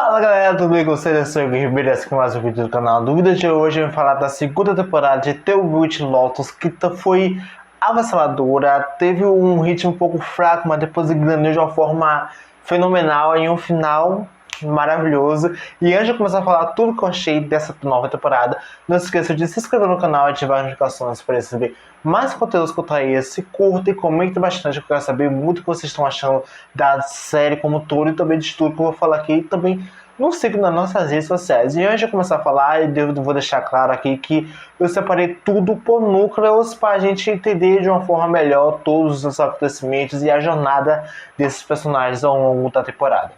Fala galera, tudo bem com vocês? Eu sou o Igor Ribeiro, esse aqui é mais um vídeo do canal. No vídeo de hoje eu vou falar da segunda temporada de The White Lotus, que foi avassaladora, teve um ritmo um pouco fraco, mas depois engrenou de uma forma fenomenal em um final maravilhoso. E antes de começar a falar tudo que eu achei dessa nova temporada, não se esqueça de se inscrever no canal e ativar as notificações para receber mais conteúdos que eu trago. Esse curta e comente bastante, eu quero saber muito o que vocês estão achando da série como todo e também de tudo que eu vou falar aqui e também nos siga nas nossas redes sociais. E antes de começar a falar, eu vou deixar claro aqui que eu separei tudo por núcleos para a gente entender de uma forma melhor todos os acontecimentos e a jornada desses personagens ao longo da temporada.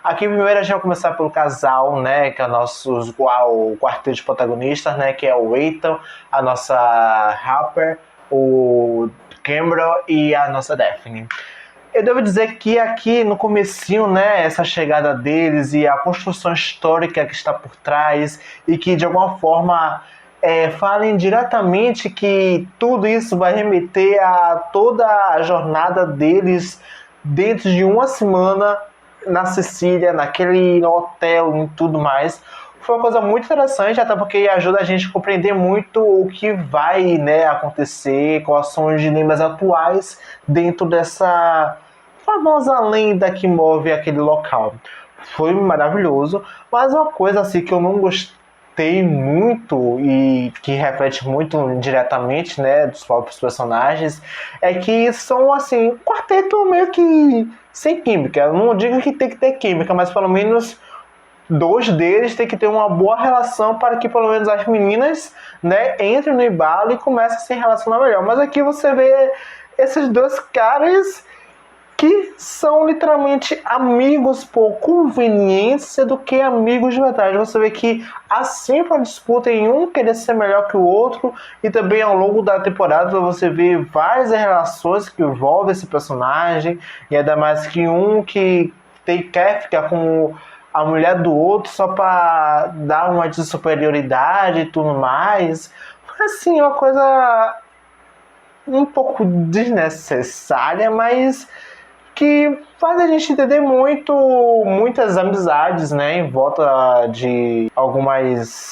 Aqui primeiro a gente vai começar pelo casal, né, que é o quarteto de protagonistas, né, que é o Ethan, a nossa Harper, o Cameron e a nossa Daphne. Eu devo dizer que aqui no comecinho, né, essa chegada deles e a construção histórica que está por trás e que de alguma forma falem diretamente que tudo isso vai remeter a toda a jornada deles dentro de uma semana na Sicília, naquele hotel e tudo mais. Foi uma coisa muito interessante, até porque ajuda a gente a compreender muito o que vai, né, acontecer, quais são os dilemas atuais dentro dessa famosa lenda que move aquele local. Foi maravilhoso, mas uma coisa assim que eu não gostei muito e que reflete muito diretamente, né, dos próprios personagens, é que são assim, um quarteto meio que sem química. Eu não digo que tem que ter química, mas pelo menos dois deles tem que ter uma boa relação para que pelo menos as meninas, né, entrem no embalo e comecem a se relacionar melhor. Mas aqui você vê esses dois caras que são literalmente amigos por conveniência do que amigos de verdade. Você vê que há sempre uma disputa em um querer ser melhor que o outro, e também ao longo da temporada você vê várias relações que envolvem esse personagem, e ainda mais que um que quer ficar com a mulher do outro só para dar uma de superioridade e tudo mais. Assim, uma coisa um pouco desnecessária, mas que faz a gente entender muitas amizades, né, em volta de algumas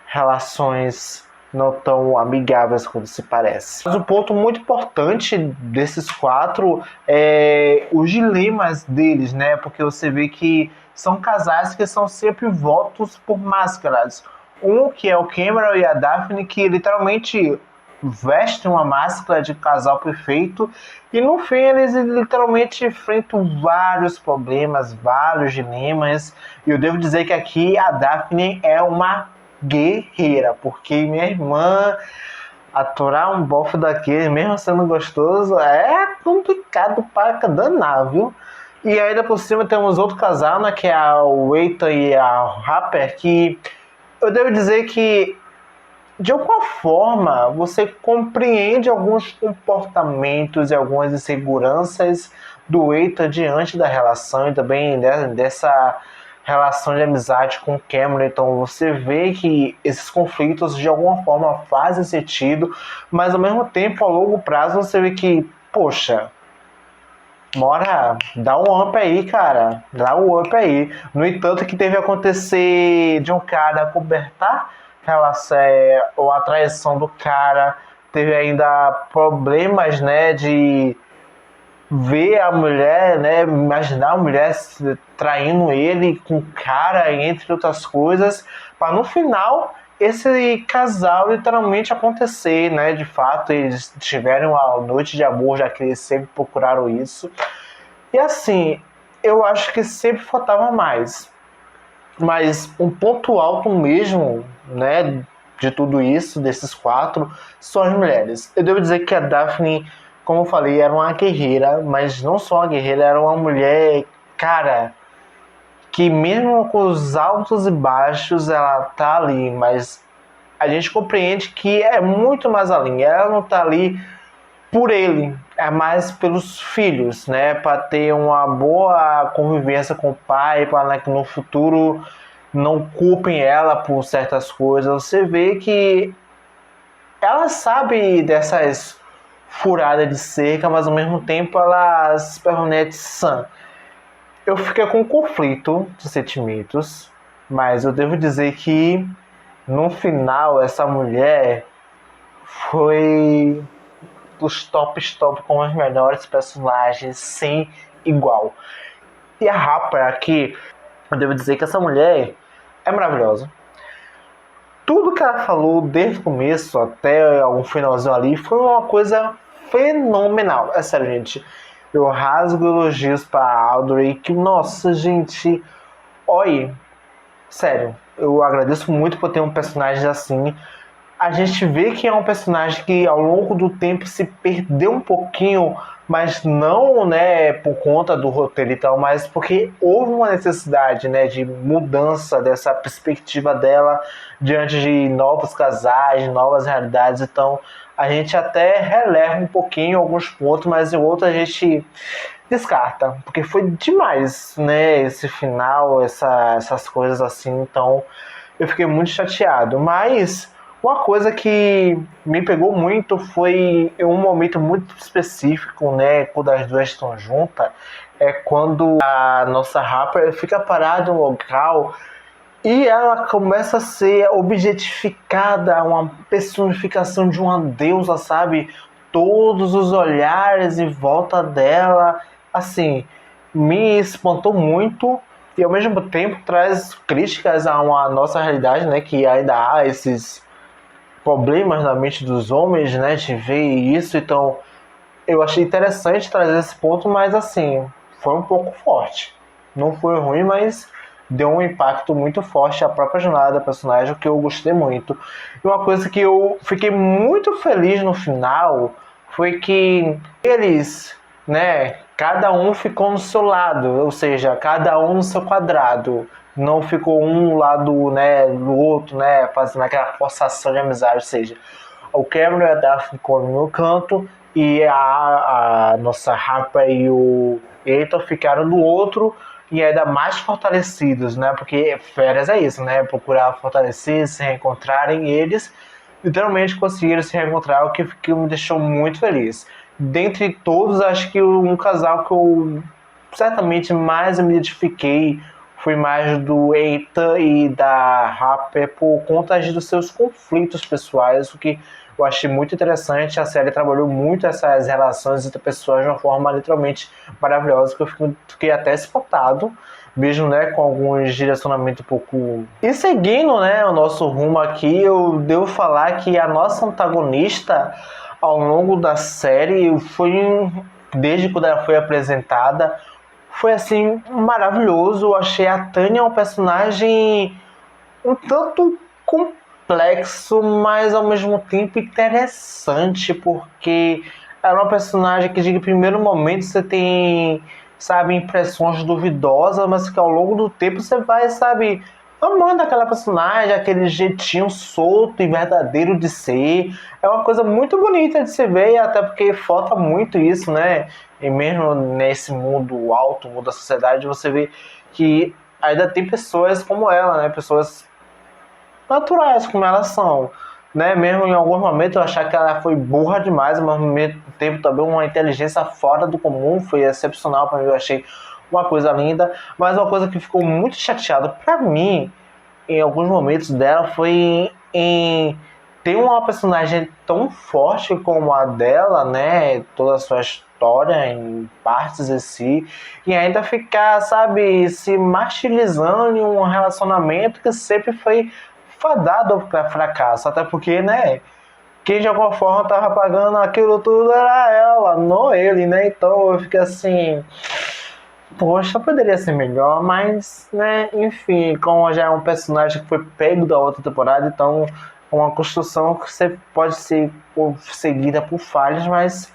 relações não tão amigáveis como se parece. Mas um ponto muito importante desses quatro é os dilemas deles, né, porque você vê que são casais que são sempre votos por máscaras. Um que é o Cameron e a Daphne, que literalmente vestem uma máscara de casal perfeito e no fim eles literalmente enfrentam vários problemas, vários dilemas. E eu devo dizer que aqui a Daphne é uma guerreira, porque minha irmã, aturar um bofe daquele, mesmo sendo gostoso, é complicado para danar, viu? E ainda por cima temos outro casal, né, que é o Ethan e a Harper, que eu devo dizer que de alguma forma você compreende alguns comportamentos e algumas inseguranças do Ethan diante da relação e também, né, dessa relação de amizade com o Cameron. Então você vê que esses conflitos de alguma forma fazem sentido, mas ao mesmo tempo, a longo prazo, você vê que, poxa, bora, dá um up aí, cara. Dá um up aí. No entanto, que teve a acontecer de um cara cobertar relação, ou a traição do cara. Teve ainda problemas, né, de ver a mulher, né, imaginar a mulher traindo ele com o cara, entre outras coisas, para no final esse casal literalmente acontecer, né? De fato, eles tiveram a noite de amor, já que eles sempre procuraram isso. E assim, eu acho que sempre faltava mais. Mas um ponto alto mesmo, né, de tudo isso, desses quatro, são as mulheres. Eu devo dizer que a Daphne, como eu falei, era uma guerreira, mas não só uma guerreira, era uma mulher, cara, que mesmo com os altos e baixos, ela tá ali, mas a gente compreende que é muito mais além. Ela não tá ali por ele, é mais pelos filhos, né? Para ter uma boa convivência com o pai, para que no futuro não culpem ela por certas coisas. Você vê que ela sabe dessas furadas de cerca, mas ao mesmo tempo ela se permanece sã. Eu fiquei com um conflito de sentimentos, mas eu devo dizer que no final essa mulher foi dos tops top com os melhores personagens sem igual. E a Harper aqui, eu devo dizer que essa mulher é maravilhosa. Tudo que ela falou desde o começo até algum finalzinho ali foi uma coisa fenomenal. É sério, gente. Eu rasgo elogios pra Audrey, que, nossa, gente, olha, sério, eu agradeço muito por ter um personagem assim. A gente vê que é um personagem que ao longo do tempo se perdeu um pouquinho, mas não, né, por conta do roteiro e tal, mas porque houve uma necessidade, né, de mudança dessa perspectiva dela diante de novos casais, novas realidades. Então a gente até releva um pouquinho alguns pontos, mas em outros a gente descarta, porque foi demais, né, esse final, essas coisas assim. Então eu fiquei muito chateado, mas uma coisa que me pegou muito foi em um momento muito específico, né, quando as duas estão juntas, é quando a nossa Harper fica parada no local e ela começa a ser objetificada, uma personificação de uma deusa, sabe? Todos os olhares em volta dela, assim, me espantou muito e ao mesmo tempo traz críticas a uma nossa realidade, né? Que ainda há esses problemas na mente dos homens, né? De ver isso, então eu achei interessante trazer esse ponto, mas assim, foi um pouco forte. Não foi ruim, mas deu um impacto muito forte à própria jornada da personagem, que eu gostei muito. E uma coisa que eu fiquei muito feliz no final foi que eles, né, cada um ficou no seu lado, ou seja, cada um no seu quadrado. Não ficou um lado, né, do outro, né, fazendo aquela forçação de amizade, ou seja, o Cameron e a Daphne ficou no meu canto e a nossa Harper e o Ethan ficaram no outro e ainda mais fortalecidos, né? Porque férias é isso, né? Procurar fortalecer, se reencontrarem, eles literalmente conseguiram se reencontrar, o que me deixou muito feliz. Dentre todos, acho que um casal que eu certamente mais me identifiquei foi mais do Ethan e da Harper por conta dos seus conflitos pessoais, o que eu achei muito interessante. A série trabalhou muito essas relações entre pessoas de uma forma literalmente maravilhosa, que eu fiquei até espantado, mesmo, né, com alguns direcionamentos um pouco... E seguindo, né, o nosso rumo aqui, eu devo falar que a nossa antagonista ao longo da série foi, desde quando ela foi apresentada, foi assim, maravilhoso. Eu achei a Tânia um personagem um tanto complexo, mas ao mesmo tempo interessante, porque ela é uma personagem que de primeiro momento você tem, sabe, impressões duvidosas, mas que ao longo do tempo você vai, sabe, amando aquela personagem, aquele jeitinho solto e verdadeiro de ser. É uma coisa muito bonita de se ver, até porque falta muito isso, né? E mesmo nesse mundo alto, mundo da sociedade, você vê que ainda tem pessoas como ela, né? Pessoas naturais como elas são, né? Mesmo em alguns momentos eu achar que ela foi burra demais, mas ao mesmo tempo também uma inteligência fora do comum, foi excepcional para mim, eu achei uma coisa linda. Mas uma coisa que ficou muito chateado para mim em alguns momentos dela foi em ter uma personagem tão forte como a dela, né? Toda a sua história em partes em si, e ainda ficar, sabe, se martirizando em um relacionamento que sempre foi fadado para fracasso, até porque, né? Quem de alguma forma tava pagando aquilo tudo era ela, não ele, né? Então eu fiquei assim, poxa, poderia ser melhor, mas, né, enfim, como já é um personagem que foi pego da outra temporada, então é uma construção que você pode ser seguida por falhas, mas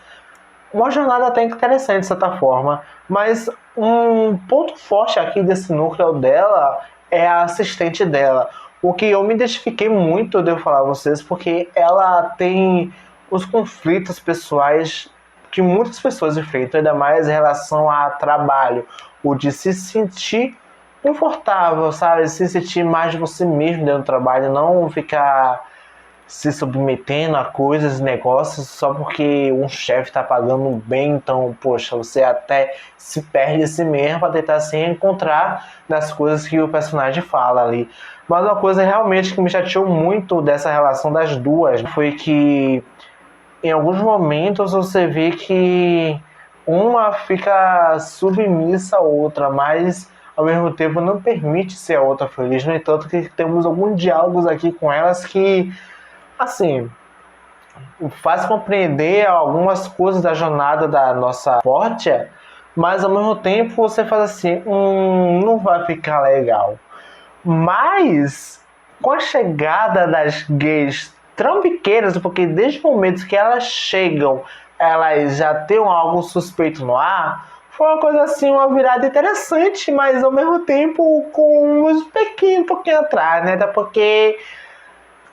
uma jornada até interessante de certa forma. Mas um ponto forte aqui desse núcleo dela é a assistente dela. O que eu me identifiquei muito, devo falar a vocês, porque ela tem os conflitos pessoais que muitas pessoas enfrentam, ainda mais em relação a trabalho, o de se sentir confortável, sabe? Se sentir mais de você mesmo dentro do trabalho, não ficar se submetendo a coisas, negócios, só porque um chefe está pagando bem. Então, poxa, você até se perde a si mesmo para tentar se encontrar nas coisas que o personagem fala ali. Mas uma coisa realmente que me chateou muito dessa relação das duas foi que em alguns momentos você vê que uma fica submissa à outra, mas ao mesmo tempo não permite ser a outra feliz. No entanto, que temos alguns diálogos aqui com elas que, assim, faz compreender algumas coisas da jornada da nossa Portia, mas ao mesmo tempo você faz assim, não vai ficar legal. Mas com a chegada das gays trambiqueiras, porque desde o momento que elas chegam, elas já têm algo suspeito no ar, foi uma coisa assim, uma virada interessante, mas ao mesmo tempo com uns pequenos um pouquinho atrás, né? Até porque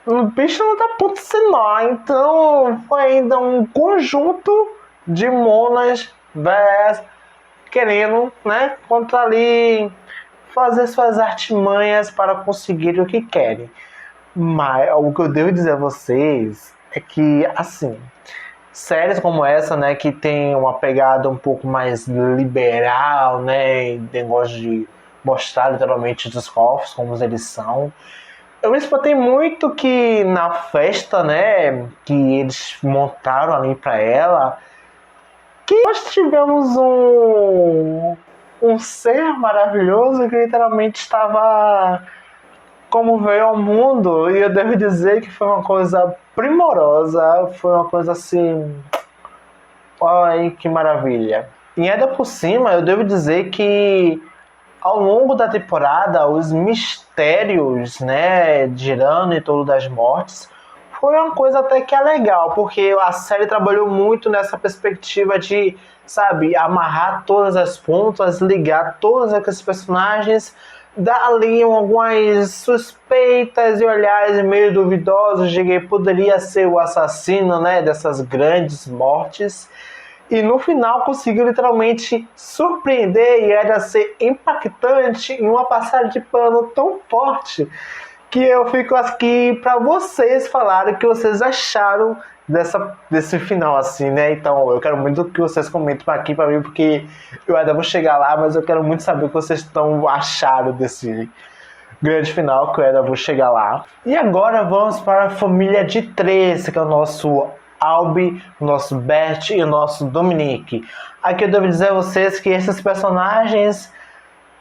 o bicho não tá ponto sem nó, então foi ainda um conjunto de monas querendo, né, contra ali fazer suas artimanhas para conseguir o que querem. Mas o que eu devo dizer a vocês é que, assim, séries como essa, né, que tem uma pegada um pouco mais liberal, né, negócio de mostrar literalmente os corpos como eles são. Eu me espantei muito que na festa, né, que eles montaram ali para ela, que nós tivemos um ser maravilhoso que literalmente estava como veio ao mundo, e eu devo dizer que foi uma coisa primorosa, foi uma coisa assim, ai que maravilha. E ainda por cima, eu devo dizer que ao longo da temporada, os mistérios, né, girando em torno das mortes, foi uma coisa até que é legal, porque a série trabalhou muito nessa perspectiva de, sabe, amarrar todas as pontas, ligar todos aqueles personagens, dar ali algumas suspeitas e olhares meio duvidosos de que poderia ser o assassino, né, dessas grandes mortes. E no final conseguiu literalmente surpreender e era ser impactante em uma passagem de pano tão forte que eu fico aqui para vocês falarem o que vocês acharam desse final, assim, né? Então eu quero muito que vocês comentem aqui para mim, porque eu ainda vou chegar lá, mas eu quero muito saber o que vocês acharam desse grande final, que eu ainda vou chegar lá. E agora vamos para a família de três, que é o nosso Albi, o nosso Bert e o nosso Dominique. Aqui eu devo dizer a vocês que esses personagens,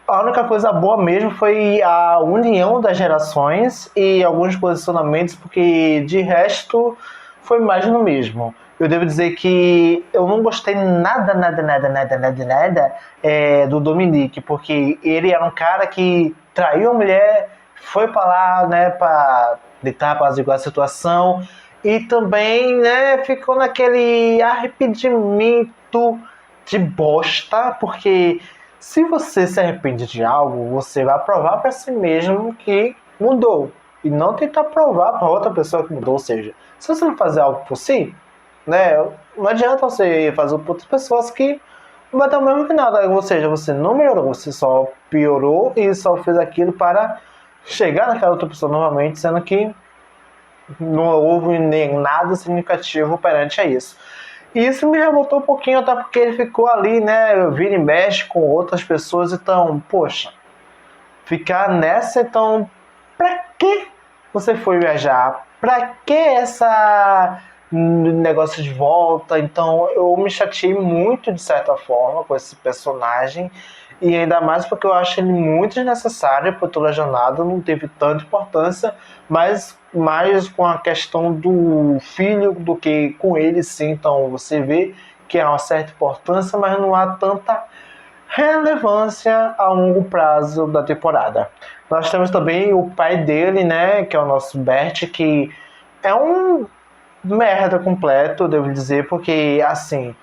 a única coisa boa mesmo foi a união das gerações e alguns posicionamentos, porque de resto foi mais no mesmo. Eu devo dizer que eu não gostei nada do Dominique, porque ele era um cara que traiu a mulher, foi pra lá, né, pra tentar apaziguar a situação, e também, né, ficou naquele arrependimento de bosta, porque se você se arrepende de algo, você vai provar para si mesmo que mudou. E não tentar provar para outra pessoa que mudou. Ou seja, se você não fazer algo por si, né, não adianta você fazer por outras pessoas que vai ter o mesmo final. Ou seja, você não melhorou, você só piorou e só fez aquilo para chegar naquela outra pessoa novamente, sendo que não houve nem nada significativo perante a isso. E isso me revoltou um pouquinho, até porque ele ficou ali, né, vira e mexe com outras pessoas, então, poxa, ficar nessa, então, pra que você foi viajar? Pra que essa negócio de volta? Então, eu me chateei muito, de certa forma, com esse personagem, e ainda mais porque eu acho ele muito desnecessário por toda a jornada, não teve tanta importância, mas mais com a questão do filho do que com ele, sim. Então você vê que há uma certa importância, mas não há tanta relevância a longo prazo da temporada. Nós temos também o pai dele, né, que é o nosso Bert, que é um merda completo, devo dizer, porque assim,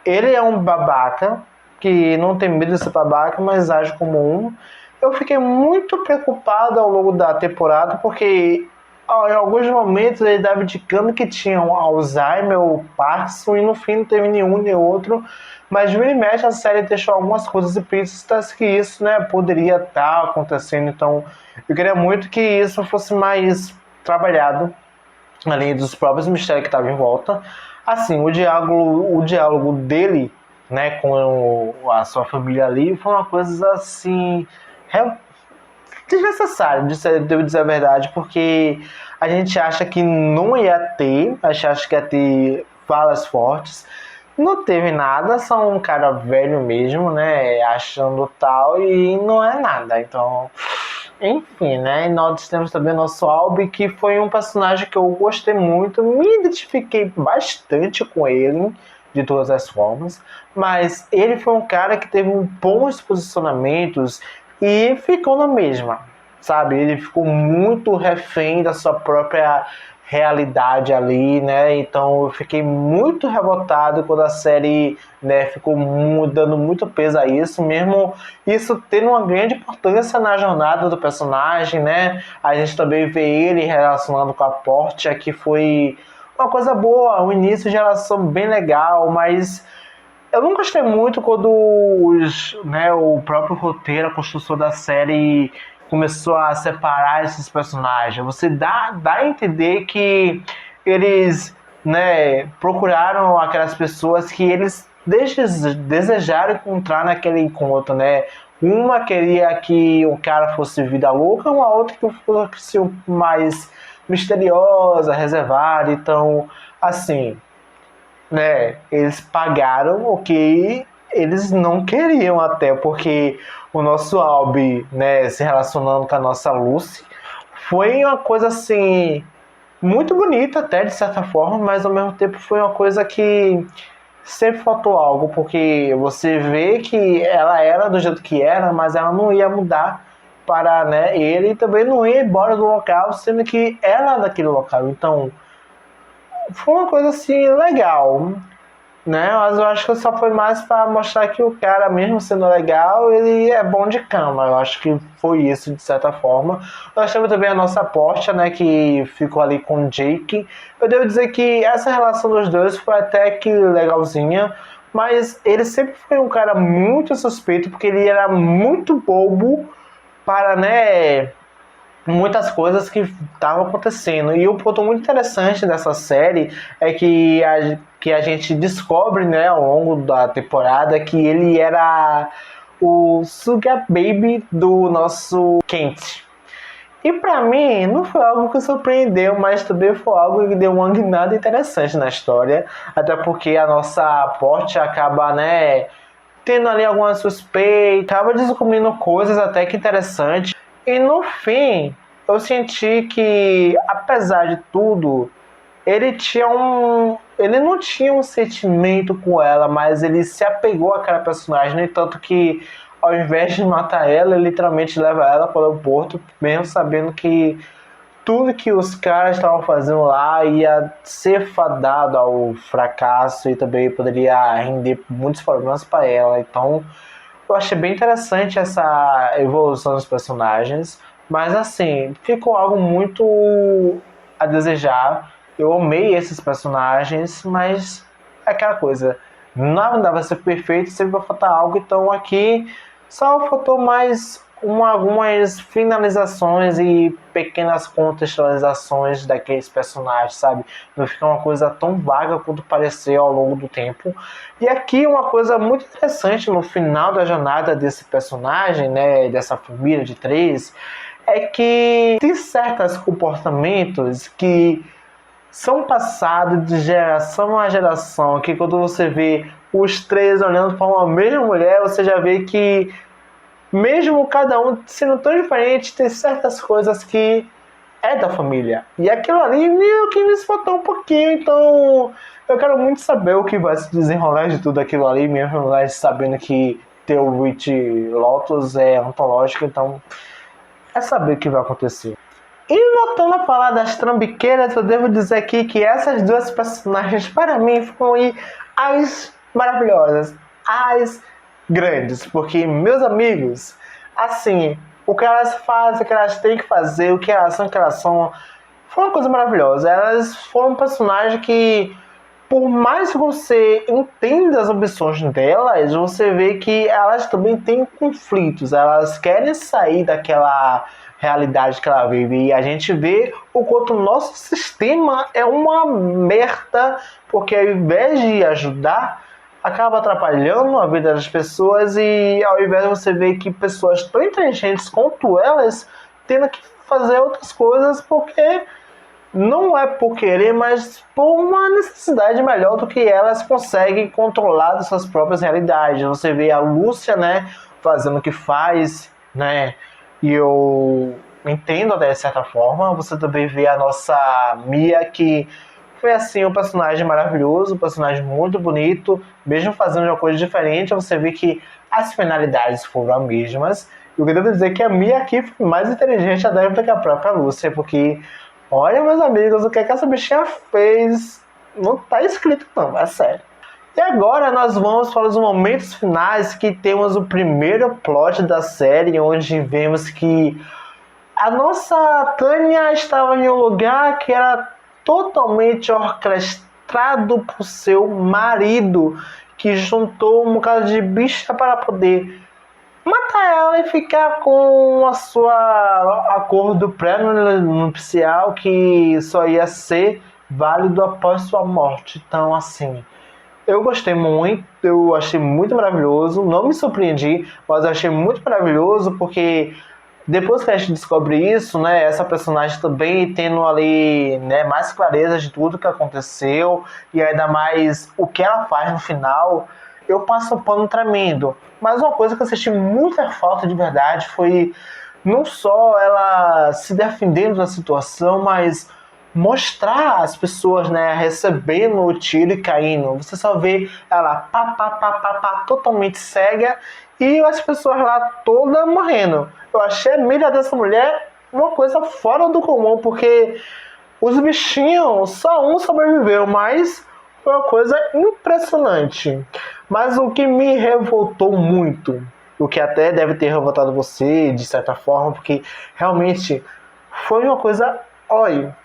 ele é um babaca que não tem medo de ser babaca, mas age como um. Eu fiquei muito preocupado ao longo da temporada, porque em alguns momentos ele estava indicando que tinha um Alzheimer ou Parkinson, e no fim não teve nenhum nem outro. Mas vira e mexe, a série deixou algumas coisas implícitas que isso, né, poderia estar acontecendo. Então eu queria muito que isso fosse mais trabalhado além dos próprios mistérios que estavam em volta. Assim, o diálogo dele, né, com a sua família ali, foi uma coisa assim desnecessário, devo dizer a verdade, porque a gente acha que não ia ter, a gente acha que ia ter falas fortes, não teve nada, só um cara velho mesmo, né, achando tal, e não é nada, então, enfim, né, e nós temos também o nosso Albi, que foi um personagem que eu gostei muito, me identifiquei bastante com ele, de todas as formas, mas ele foi um cara que teve bons posicionamentos e ficou na mesma, sabe? Ele ficou muito refém da sua própria realidade ali, né? Então eu fiquei muito revoltado quando a série, né, ficou dando muito peso a isso, mesmo isso tendo uma grande importância na jornada do personagem, né? A gente também vê ele relacionando com a Portia, que foi uma coisa boa, um início de relação bem legal, mas eu não gostei muito quando o próprio roteiro, a construção da série começou a separar esses personagens. Você dá a entender que eles, né, procuraram aquelas pessoas que eles desejaram encontrar naquele encontro, né? Uma queria que o cara fosse vida louca, uma outra que fosse mais misteriosa, reservada. Então, assim, né, eles pagaram o que eles não queriam até, porque o nosso Albi, né, se relacionando com a nossa Lucy, foi uma coisa assim, muito bonita até, de certa forma, mas ao mesmo tempo foi uma coisa que sempre faltou algo, porque você vê que ela era do jeito que era, mas ela não ia mudar para, né, ele também não ia embora do local, sendo que ela é daquele local. Então, foi uma coisa assim legal, né? Mas eu acho que só foi mais para mostrar que o cara, mesmo sendo legal, ele é bom de cama. Eu acho que foi isso, de certa forma. Nós temos também a nossa Portia, né, que ficou ali com o Jake. Eu devo dizer que essa relação dos dois foi até que legalzinha, mas ele sempre foi um cara muito suspeito, porque ele era muito bobo para, né, muitas coisas que estavam acontecendo. E um ponto muito interessante dessa série é que a gente descobre, né, ao longo da temporada, que ele era o Sugar Baby do nosso Kent. E pra mim, não foi algo que surpreendeu, mas também foi algo que deu uma guinada interessante na história. Até porque a nossa Portia acaba, né, tendo ali alguma suspeita, acaba descobrindo coisas até que interessantes. E no fim, eu senti que, apesar de tudo, ele não tinha um sentimento com ela, mas ele se apegou àquela personagem, no entanto que, ao invés de matar ela, ele literalmente leva ela para o porto, mesmo sabendo que tudo que os caras estavam fazendo lá ia ser fadado ao fracasso e também poderia render muitos problemas para ela. Então, eu achei bem interessante essa evolução dos personagens, mas assim, ficou algo muito a desejar. Eu amei esses personagens, mas é aquela coisa, nada vai ser perfeito, sempre vai faltar algo, então aqui só faltou mais algumas finalizações e pequenas contextualizações daqueles personagens, sabe? Não fica uma coisa tão vaga quanto pareceu ao longo do tempo. E aqui uma coisa muito interessante no final da jornada desse personagem, né, dessa família de três, é que tem certos comportamentos que são passados de geração a geração, que quando você vê os três olhando para uma mesma mulher, você já vê que mesmo cada um sendo tão diferente, tem certas coisas que é da família. E aquilo ali meio que me espantou um pouquinho, então eu quero muito saber o que vai se desenrolar de tudo aquilo ali, mesmo sabendo que ter o Witch Lotus é antológico, então é saber o que vai acontecer. E voltando a falar das trambiqueiras, eu devo dizer aqui que essas duas personagens, para mim, foram as maravilhosas, as grandes, porque, meus amigos, assim, o que elas fazem, o que elas têm que fazer, o que elas são, foi uma coisa maravilhosa. Elas foram um personagem que, por mais que você entenda as ambições delas, você vê que elas também têm conflitos. Elas querem sair realidade que ela vive. E a gente vê o quanto o nosso sistema é uma merda, porque ao invés de ajudar, acaba atrapalhando a vida das pessoas, e ao invés de você ver que pessoas tão inteligentes quanto elas tendo que fazer outras coisas porque não é por querer, mas por uma necessidade melhor do que elas conseguem controlar das suas próprias realidades. Você vê a Lúcia, né, fazendo o que faz, né, e eu entendo até de certa forma. Você também vê a nossa Mia, que foi assim um personagem maravilhoso, um personagem muito bonito, mesmo fazendo uma coisa diferente, você vê que as finalidades foram as mesmas. Eu queria dizer que a Mia aqui foi mais inteligente até do que a própria Lúcia, porque olha, meus amigos, o que essa bichinha fez não tá escrito não, é sério. E agora nós vamos para os momentos finais, que temos o primeiro plot da série, onde vemos que a nossa Tânia estava em um lugar que era totalmente orquestrado por seu marido, que juntou um bocado de bicha para poder matar ela e ficar com a sua acordo pré-nupcial, que só ia ser válido após sua morte. Então, assim, eu gostei muito, eu achei muito maravilhoso, não me surpreendi, mas eu achei muito maravilhoso, porque depois que a gente descobre isso, né, essa personagem também tendo ali, né, mais clareza de tudo que aconteceu, e ainda mais o que ela faz no final, eu passo um pano tremendo. Mas uma coisa que eu senti muita falta de verdade foi não só ela se defendendo da situação, mas mostrar as pessoas, né, recebendo o tiro e caindo. Você só vê ela pá, totalmente cega, e as pessoas lá todas morrendo. Eu achei a mira dessa mulher uma coisa fora do comum, porque os bichinhos, só um sobreviveu, mas foi uma coisa impressionante. Mas o que me revoltou muito, o que até deve ter revoltado você, de certa forma, porque realmente foi uma coisa... Olha,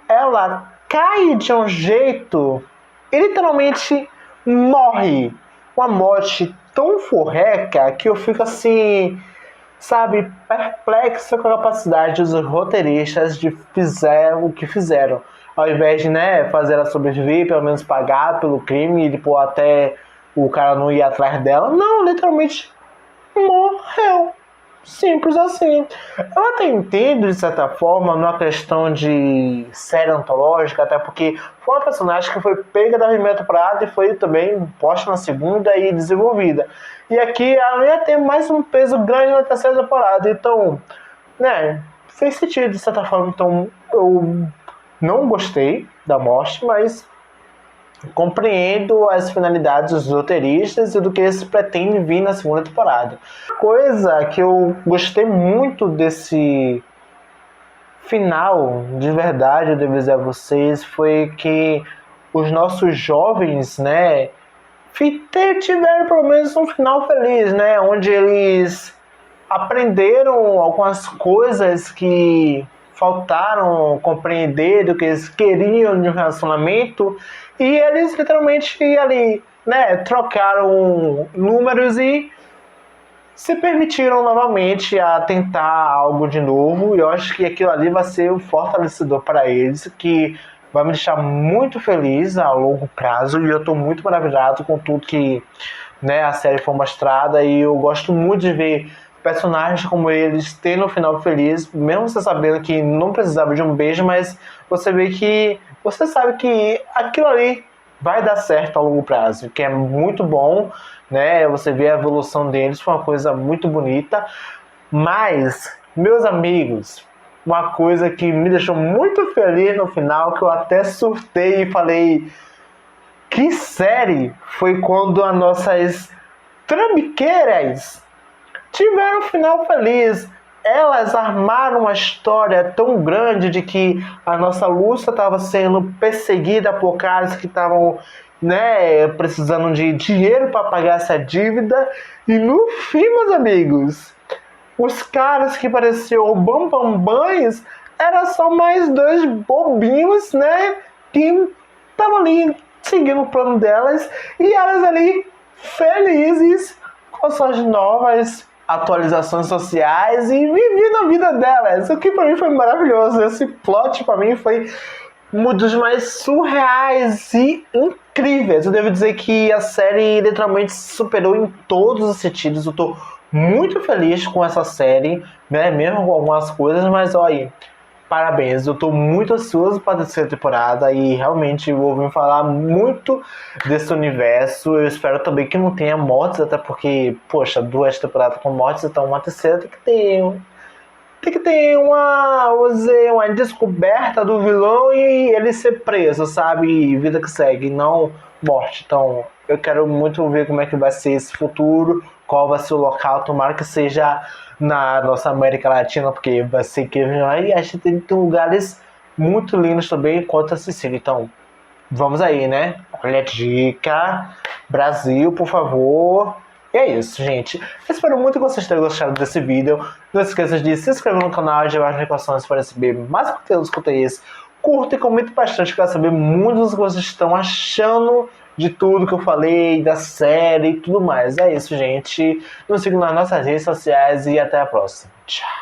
ela cai de um jeito e literalmente morre. Uma morte tão furreca que eu fico assim, sabe, perplexo com a capacidade dos roteiristas de fizer o que fizeram. Ao invés de, né, fazer ela sobreviver, pelo menos pagar pelo crime e depois até o cara não ir atrás dela. Não, literalmente morreu. Simples assim. Eu até entendo, de certa forma, numa questão de série antológica, até porque foi uma personagem que foi pega da primeira temporada e foi também posta na segunda e desenvolvida. E aqui ela ia ter mais um peso grande na terceira temporada. Então, né, fez sentido, de certa forma. Então, eu não gostei da morte, mas compreendo as finalidades dos roteiristas e do que eles pretendem vir na segunda temporada. Coisa que eu gostei muito desse final, de verdade, eu devo dizer a vocês, foi que os nossos jovens, né, tiveram pelo menos um final feliz, né, onde eles aprenderam algumas coisas que faltaram compreender do que eles queriam de um relacionamento, e eles literalmente ali, né, trocaram números e se permitiram novamente a tentar algo de novo. E eu acho que aquilo ali vai ser um fortalecedor para eles, que vai me deixar muito feliz a longo prazo, e eu estou muito maravilhado com tudo que, né, a série foi mostrada, e eu gosto muito de ver personagens como eles tendo um final feliz, mesmo você sabendo que não precisava de um beijo, mas você vê que você sabe que aquilo ali vai dar certo a longo prazo, que é muito bom, né? Você vê a evolução deles, foi uma coisa muito bonita. Mas, meus amigos, uma coisa que me deixou muito feliz no final, que eu até surtei e falei, que série, foi quando as nossas trambiqueiras tiveram um final feliz. Elas armaram uma história tão grande de que a nossa Lúcia estava sendo perseguida por caras que estavam, né, precisando de dinheiro para pagar essa dívida. E no fim, meus amigos, os caras que pareciam bambambãs eram só mais dois bobinhos, né, que estavam ali seguindo o plano delas, e elas ali felizes com suas novas atualizações sociais e vivendo a vida dela. Isso aqui pra mim foi maravilhoso. Esse plot pra mim foi um dos mais surreais e incríveis. Eu devo dizer que a série literalmente superou em todos os sentidos. Eu tô muito feliz com essa série, né? Mesmo com algumas coisas, mas olha, parabéns. Eu tô muito ansioso para a terceira temporada e realmente eu ouvi falar muito desse universo. Eu espero também que não tenha mortes, até porque, poxa, 2 temporadas com mortes, então uma terceira tem que ter uma, vamos dizer, uma descoberta do vilão e ele ser preso, sabe? E vida que segue, não morte. Então, eu quero muito ver como é que vai ser esse futuro, qual vai ser o local. Tomara que seja na nossa América Latina, porque vai ser incrível. E a gente tem lugares muito lindos também, quanto a Sicília. Então, vamos aí, né? Olha a dica. Brasil, por favor. E é isso, gente. Eu espero muito que vocês tenham gostado desse vídeo. Não esqueça de se inscrever no canal e ativar as notificações para receber mais conteúdos quanto a esse. Curta e comente bastante, quero saber muito do que vocês estão achando de tudo que eu falei, da série e tudo mais. É isso, gente. Nos sigam nas nossas redes sociais e até a próxima. Tchau.